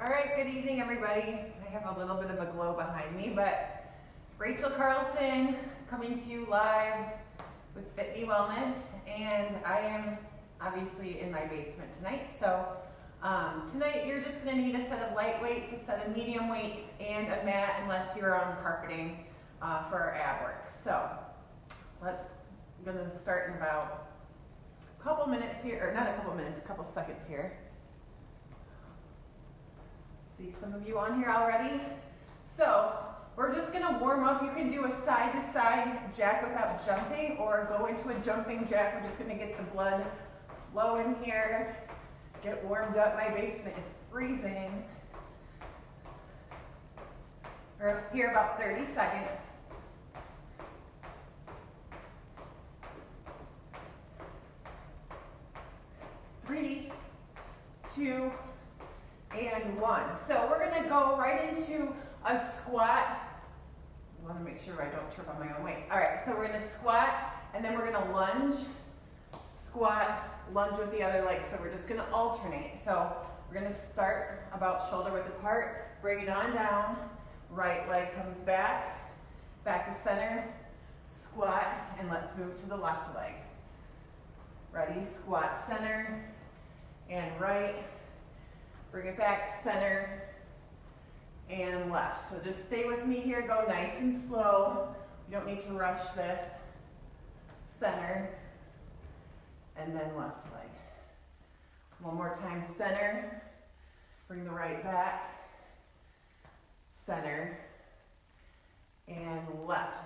All right, good evening, everybody. I have a little bit of a glow behind me, but Rachel Carlson coming to you live with Fit Me Wellness, and I am obviously in my basement tonight. So tonight you're just going to need a set of light weights, a set of medium weights, and a mat, unless you're on carpeting for our ab work. So I'm going to start in about a couple minutes here, or not a couple minutes, a couple seconds here. See some of you on here already. So we're just gonna warm up. You can do a side to side jack without jumping, or go into a jumping jack. We're just gonna get the blood flowing here, get warmed up. My basement is freezing. We're here about 30 seconds. Three, two, and one. So we're gonna go right into a squat. I wanna make sure I don't trip on my own weights. All right, so we're gonna squat, and then we're gonna lunge, squat, lunge with the other leg. So we're just gonna alternate. So we're gonna start about shoulder width apart, bring it on down, right leg comes back, back to center, squat, and let's move to the left leg. Ready, squat, center, and right. Bring it back, center, and left. So just stay with me here, go nice and slow. You don't need to rush this. Center, and then left leg. One more time, center. Bring the right back, center, and left.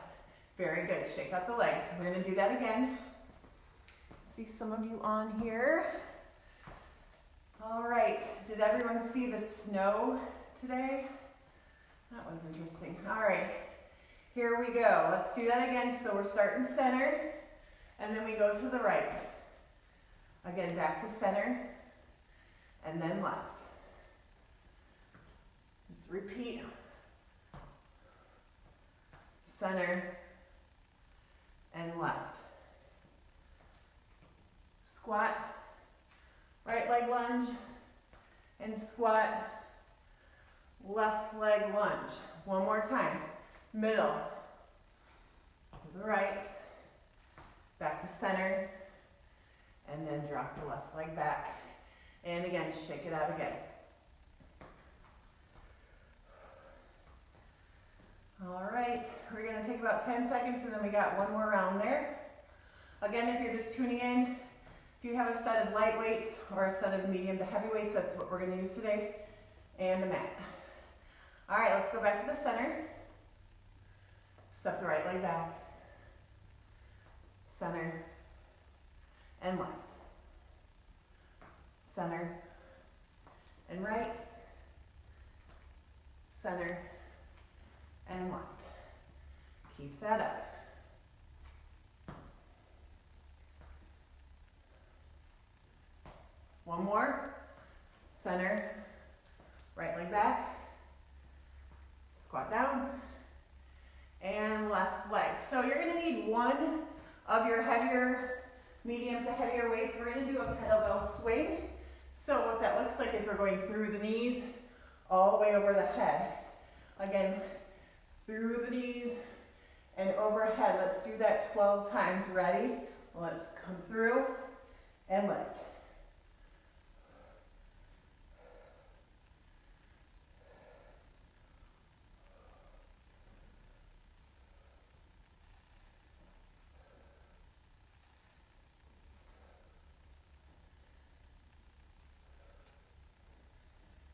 Very good, shake out the legs. We're gonna do that again. See some of you on here. All right, did everyone see the snow today? That was interesting. All right, here we go. Let's do that again. So we're starting center, and then we go to the right. Again, back to center, and then left. Just repeat. Center, and left. Squat. Right leg lunge and squat, left leg lunge. One more time. Middle to the right, back to center, and then drop the left leg back. And again, shake it out again. All right, we're gonna take about 10 seconds, and then we got one more round there. Again, if you're just tuning in, if you have a set of light weights or a set of medium to heavy weights, that's what we're going to use today, and a mat. All right, let's go back to the center. Step the right leg back, center, and left. Center, and right, center, and left. Keep that up. One more, center, right leg back, squat down, and left leg. So you're gonna need one of your heavier, medium to heavier weights. We're gonna do a kettlebell swing. So what that looks like is we're going through the knees, all the way over the head. Again, through the knees and overhead. Let's do that 12 times. Ready? Let's come through and lift.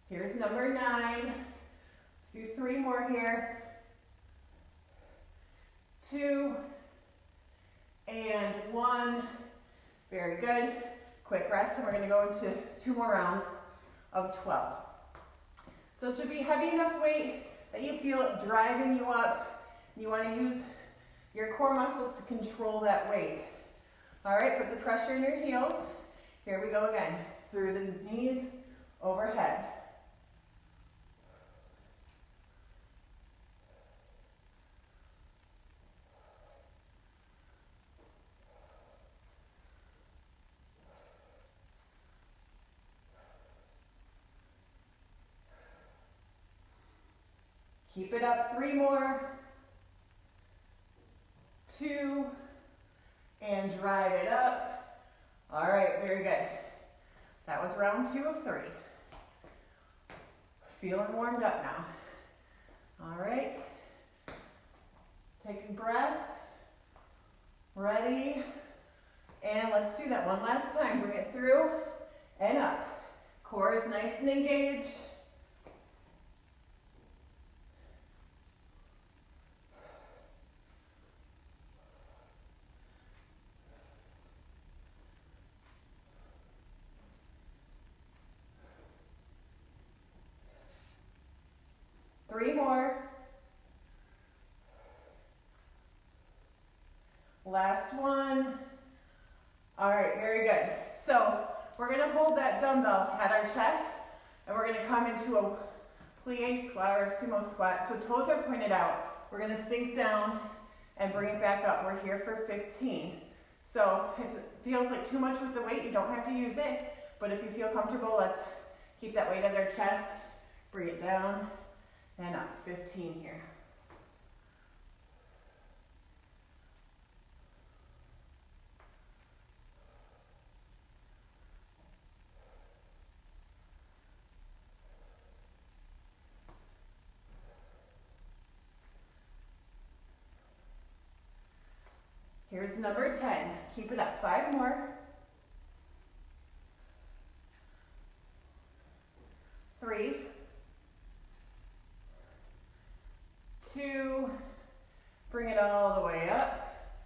Here's number 9. Let's do 3 more here. 2 and 1. Very good. Quick rest, and we're going to go into 2 more rounds of 12. So it should be heavy enough weight that you feel it driving you up. You want to use your core muscles to control that weight. All right, put the pressure in your heels. Here we go again. Through the knees, overhead. Keep it up, 3 more. 2, and drive it up. All right, very good. That was round 2 of 3. Feeling warmed up now. All right, take a breath. Ready, and let's do that one last time. Bring it through and up. Core is nice and engaged. Three more. Last one. All right, very good. So we're gonna hold that dumbbell at our chest, and we're gonna come into a plie squat or a sumo squat. So toes are pointed out. We're gonna sink down and bring it back up. We're here for 15. So if it feels like too much with the weight, you don't have to use it. But if you feel comfortable, let's keep that weight at our chest. Bring it down and up. 15 here. Here's number 10. Keep it up. 5 more. 3, 2, bring it all the way up.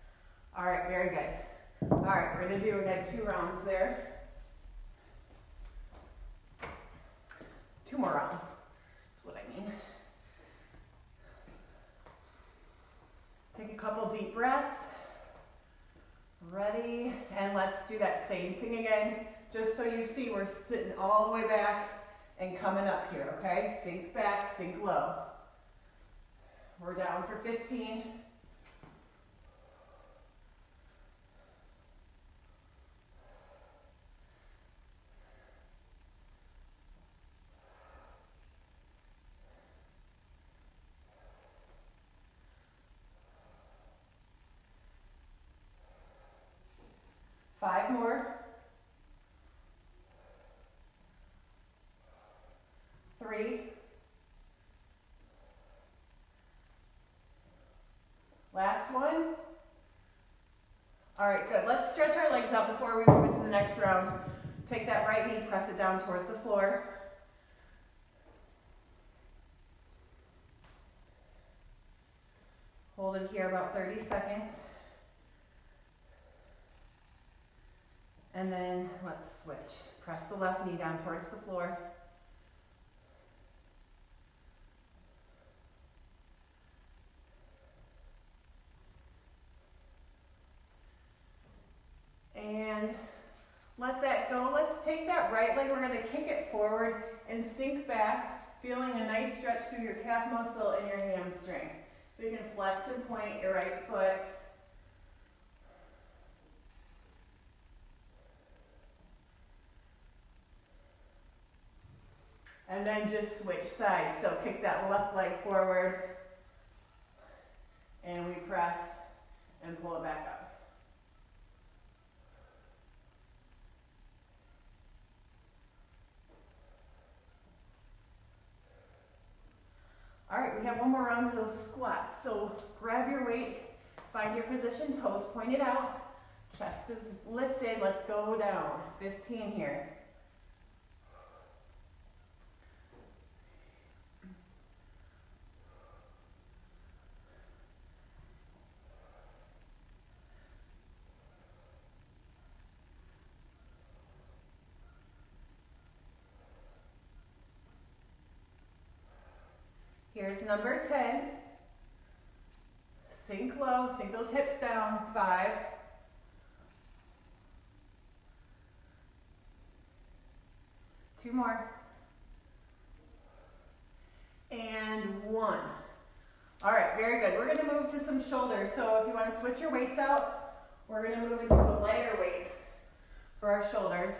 All right, very good. All right, we're gonna do, we got 2 rounds there. 2 more rounds, that's what I mean. Take a couple deep breaths. Ready, and let's do that same thing again. Just so you see, we're sitting all the way back and coming up here, okay? Sink back, sink low. We're down for 15. Five more. 3. Last one. All right, good. Let's stretch our legs out before we move into the next round. Take that right knee, press it down towards the floor. Hold it here about 30 seconds. And then let's switch. Press the left knee down towards the floor. And let that go. Let's take that right leg, we're gonna kick it forward and sink back, feeling a nice stretch through your calf muscle and your hamstring. So you can flex and point your right foot. And then just switch sides. So kick that left leg forward, and we press and pull it back up. All right, we have one more round of those squats. So grab your weight, find your position, toes pointed out, chest is lifted. Let's go down. 15 here. Here's number 10. Sink low, sink those hips down. 5. 2 more. And 1. All right, very good. We're gonna move to some shoulders. So if you wanna switch your weights out, we're gonna move into a lighter weight for our shoulders.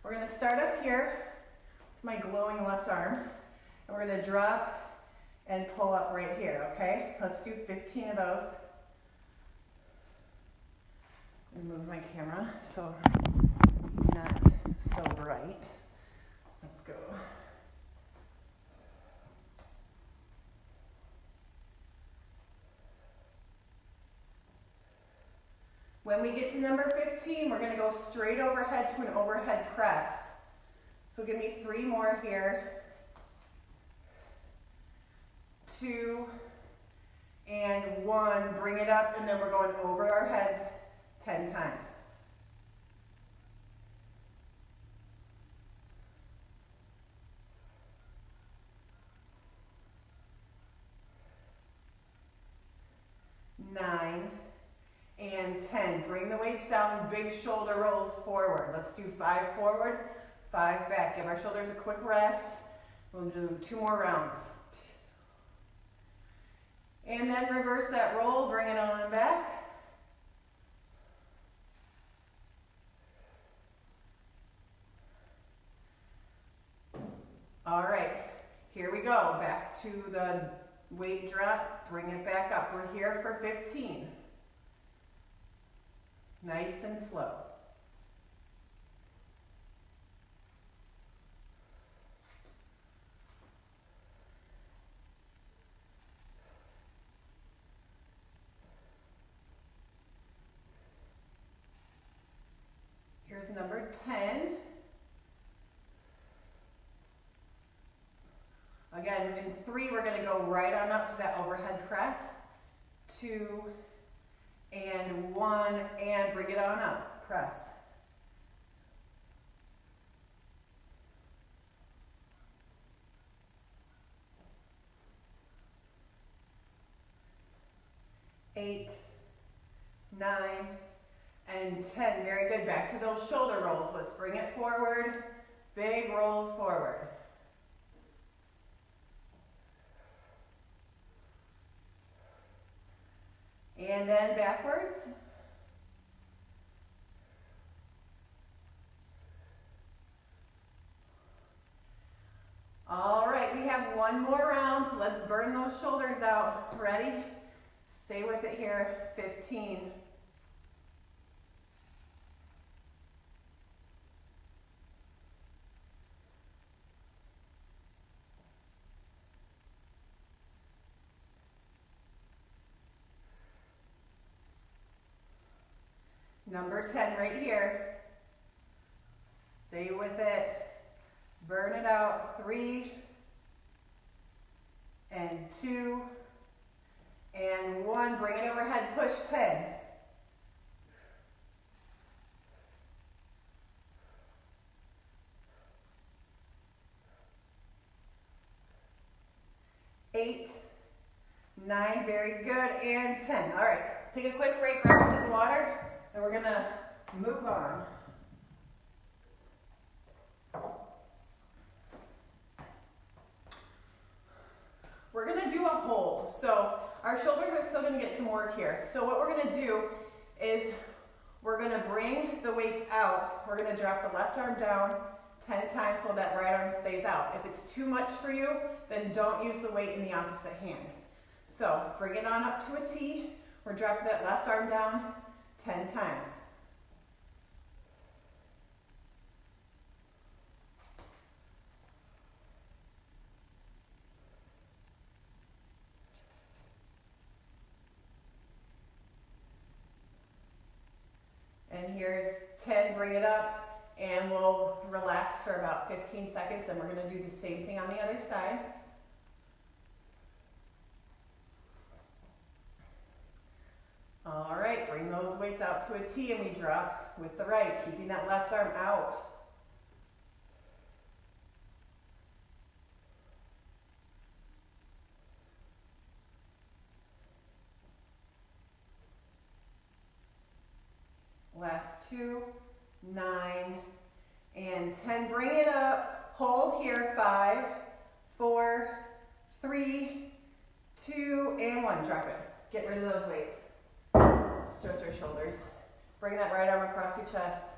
We're gonna start up here with my glowing left arm, and we're gonna drop and pull up right here, okay? Let's do 15 of those. Remove my camera so not so bright. Let's go. When we get to number 15, we're gonna go straight overhead to an overhead press. So give me 3 more here. 2 and 1, bring it up, and then we're going over our heads 10 times. Nine and 10. Bring the weights down, big shoulder rolls forward. Let's do 5 forward, 5 back. Give our shoulders a quick rest. We'll do 2 more rounds. And then reverse that roll, bring it on and back. All right, here we go. Back to the weight drop, bring it back up. We're here for 15. Nice and slow. Here's number 10. Again, in 3, we're going to go right on up to that overhead press. 2 and 1, and bring it on up. Press. 8, 9, and 10. Very good. Back to those shoulder rolls. Let's bring it forward. Big rolls forward. And then backwards. All right, we have 1 more round, so let's burn those shoulders out. Ready? Stay with it here. 15. Number 10 right here. Stay with it. Burn it out. 3 and 2 and 1. Bring it overhead. Push 10. 8, 9. Very good. And 10. All right. Take a quick break. Grab a sip of water. And we're going to move on. We're going to do a hold. So our shoulders are still going to get some work here. So what we're going to do is we're going to bring the weights out. We're going to drop the left arm down 10 times while that right arm stays out. If it's too much for you, then don't use the weight in the opposite hand. So bring it on up to a T. We're dropping that left arm down 10 times. And here's 10, bring it up, and we'll relax for about 15 seconds, and we're going to do the same thing on the other side. All right, bring those weights out to a T, and we drop with the right, keeping that left arm out. Last 2, 9, and 10. Bring it up. Hold here. 5, 4, 3, 2, and 1. Drop it. Get rid of those weights. Stretch our shoulders. Bring that right arm across your chest.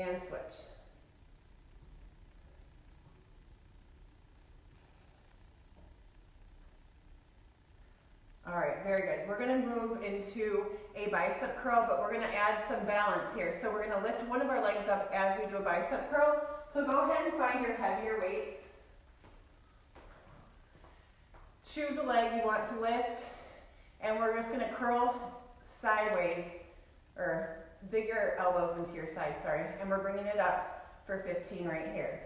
and switch. All right, very good. We're gonna move into a bicep curl, but we're gonna add some balance here. So we're gonna lift one of our legs up as we do a bicep curl. So go ahead and find your heavier weights. Choose a leg you want to lift, and we're just gonna curl sideways, or dig your elbows into your side, sorry, and we're bringing it up for 15 right here.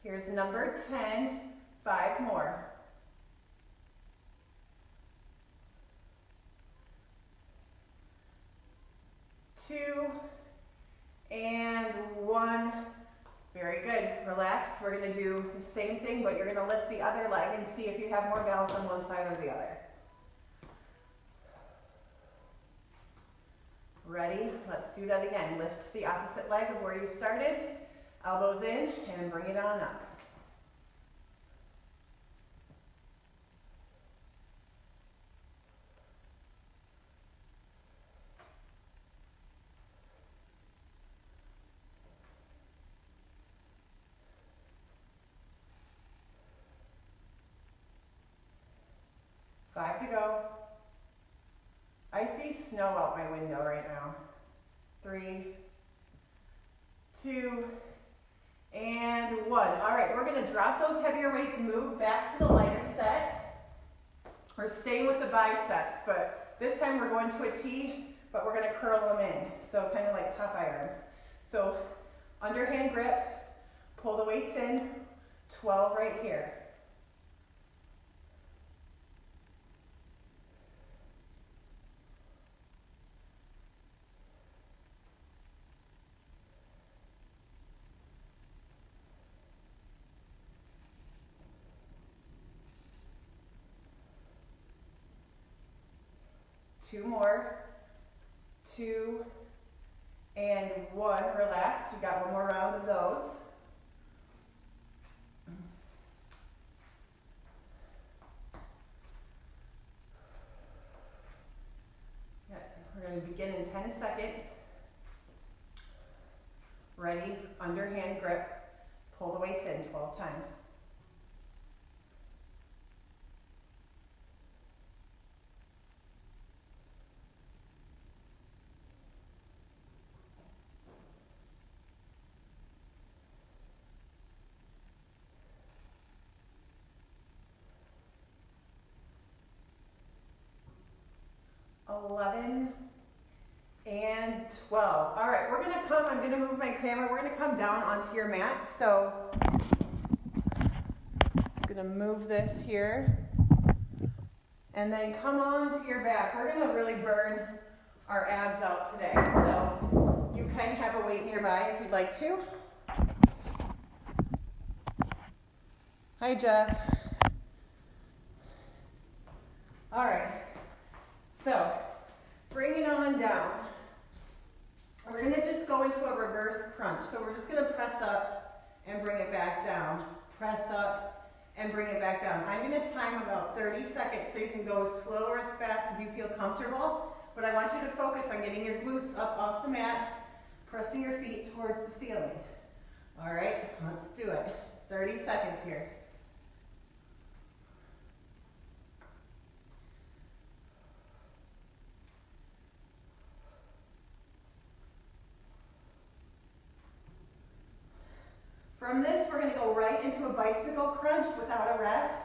Here's number 10, 5 more. 2 and 1. Very good. Relax. We're going to do the same thing, but you're going to lift the other leg and see if you have more balance on one side or the other. Ready? Let's do that again. Lift the opposite leg of where you started. Elbows in and bring it on up. Five to go. I see snow out my window right now. 3, 2, and 1. All right, we're going to drop those heavier weights, move back to the lighter set. We're staying with the biceps, but this time we're going to a T, but we're going to curl them in. So kind of like Popeye arms. So underhand grip, pull the weights in, 12 right here. Two more, 2 and 1, relax. We got one more round of those. We're going to begin in 10 seconds. Ready, underhand grip, pull the weights in 12 times. $11 and $12. All right, we're gonna come, I'm gonna move my camera, we're gonna come down onto your mat. So, just gonna move this here. And then come on to your back. We're gonna really burn our abs out today. So, you can have a weight nearby if you'd like to. Hi, Jeff. All right. So, bring it on down. We're going to just go into a reverse crunch. So we're just going to press up and bring it back down. Press up and bring it back down. I'm going to time about 30 seconds so you can go as slow or as fast as you feel comfortable. But I want you to focus on getting your glutes up off the mat, pressing your feet towards the ceiling. All right, let's do it. 30 seconds here. From this, we're going to go right into a bicycle crunch without a rest.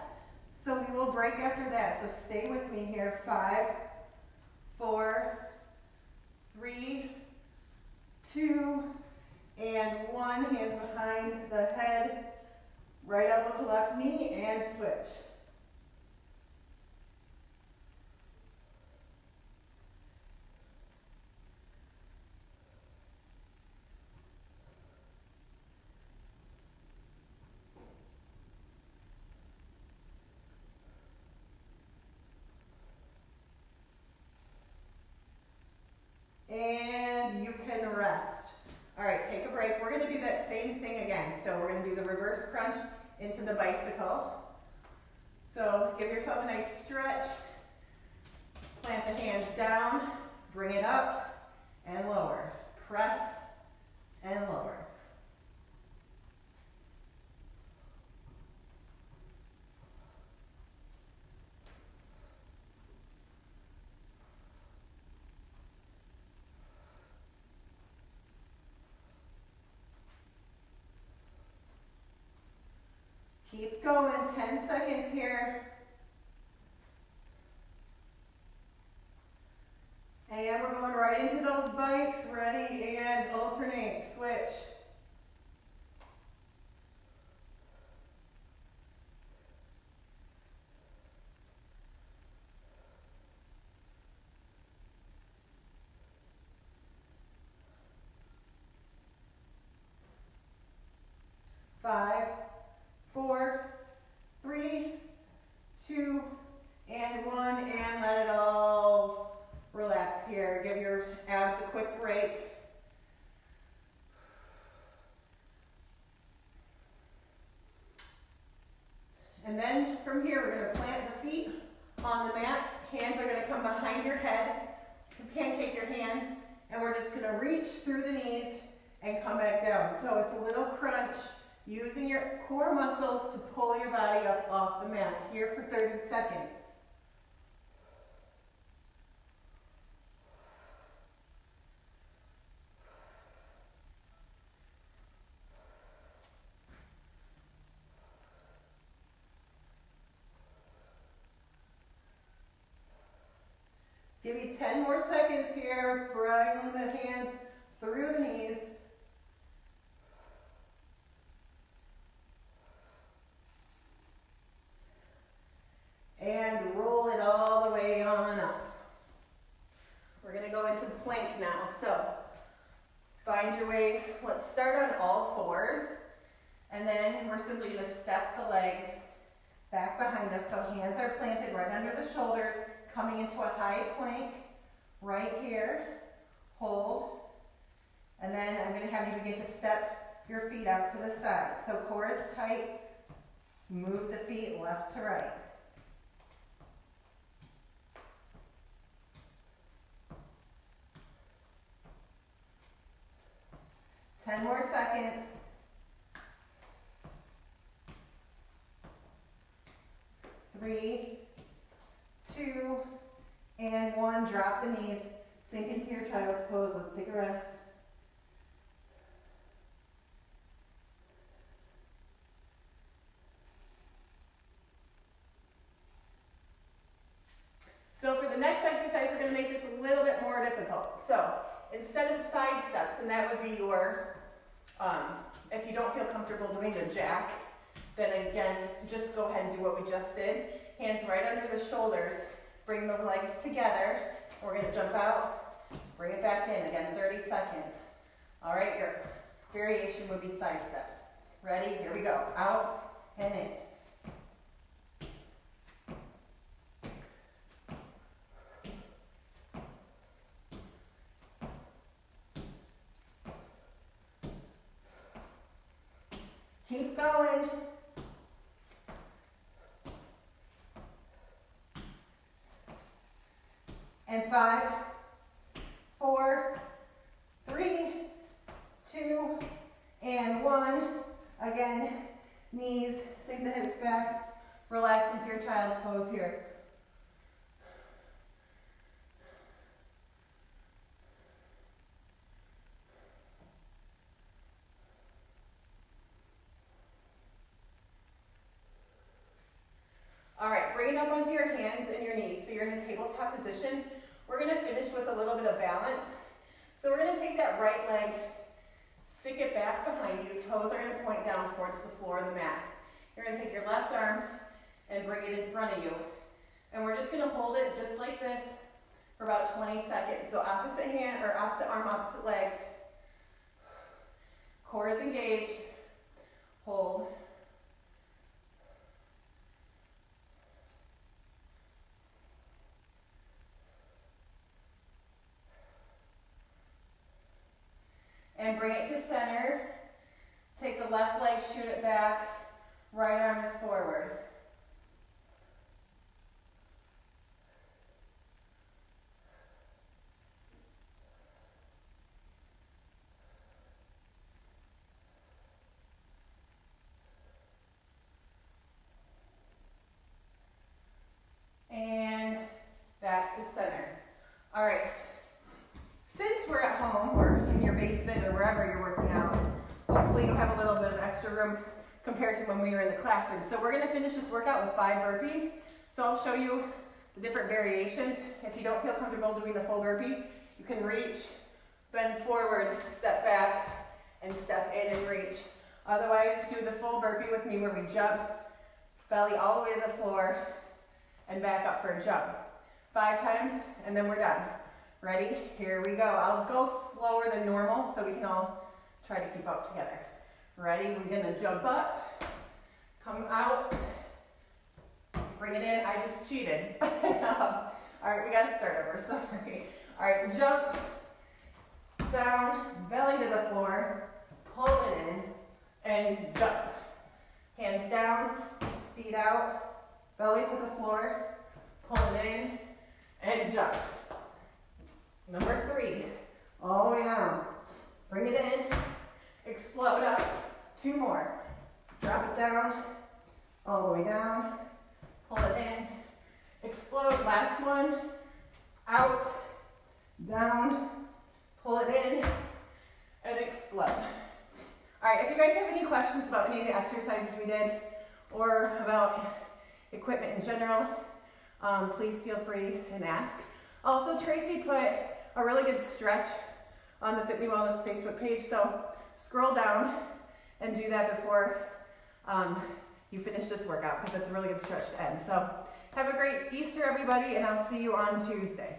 So we will break after that. So stay with me here. 5, 4, 3, 2, and 1. Hands behind the head. Right elbow to left knee and switch. And you can rest. bicycle. So give yourself a nice stretch. Plant the hands down, bring it up and lower. Press and lower. Keep going, 10 seconds here. And we're going right into those bikes. Ready and alternate, switch. Five, 4, 3, 2, and 1, and let it all relax here. Give your abs a quick break. And then from here, we're going to plant the feet on the mat. Hands are going to come behind your head. You can pancake your hands, and we're just going to reach through the knees and come back down. So it's a little crunch, using your core muscles to pull your body up off the mat. Here for 30 seconds. Give me 10 more seconds here. Bring the hands through the knees. And roll it all the way on up. We're going to go into plank now. So find your way. Let's start on all fours. And then we're simply going to step the legs back behind us. So hands are planted right under the shoulders, coming into a high plank right here. Hold. And then I'm going to have you begin to step your feet out to the side. So core is tight. Move the feet left to right. Ten more seconds. 3, 2, and 1. Drop the knees. Sink into your child's pose. Let's take a rest. So for the next exercise, we're going to make this a little bit more difficult. So instead of side steps, and that would be your, if you don't feel comfortable doing the jack, then again, just go ahead and do what we just did. Hands right under the shoulders. Bring the legs together. We're going to jump out, bring it back in. Again, 30 seconds. All right, your variation would be side steps. Ready? Here we go. Out and in. Keep going. And 5, 4, 3, 2, and 1. Again, knees, sink the hips back, relax into your child's pose here. All right, bring it up onto your hands and your knees. So you're in a tabletop position. We're going to finish with a little bit of balance. So we're going to take that right leg, stick it back behind you. Toes are going to point down towards the floor of the mat. You're going to take your left arm and bring it in front of you. And we're just going to hold it just like this for about 20 seconds. So opposite hand, or opposite arm, opposite leg. Core is engaged. Hold. And bring it to center. Take the left leg, shoot it back. Right arm is forward. And back to center. All right. Since we're at home or in your basement or wherever you're working out, hopefully you have a little bit of extra room compared to when we were in the classroom. So we're going to finish this workout with 5 burpees. So I'll show you the different variations. If you don't feel comfortable doing the full burpee, you can reach, bend forward, step back, and step in and reach. Otherwise, do the full burpee with me where we jump, belly all the way to the floor, and back up for a jump. 5 times, and then we're done. Ready? Here we go. I'll go slower than normal so we can all try to keep up together. Ready? We're gonna jump up, come out, bring it in. I just cheated. All right, we gotta start over, sorry. All right, jump, down, belly to the floor, pull it in, and jump. Hands down, feet out, belly to the floor, pull it in, and jump. Number 3, all the way down. Bring it in, explode up. 2 more. Drop it down, all the way down, pull it in, explode. Last one, out, down, pull it in, and explode. All right, if you guys have any questions about any of the exercises we did or about equipment in general, please feel free and ask. Also, Tracy put a really good stretch on the Fit Me Wellness Facebook page, so scroll down and do that before you finish this workout because it's a really good stretch to end. So have a great Easter, everybody, and I'll see you on Tuesday.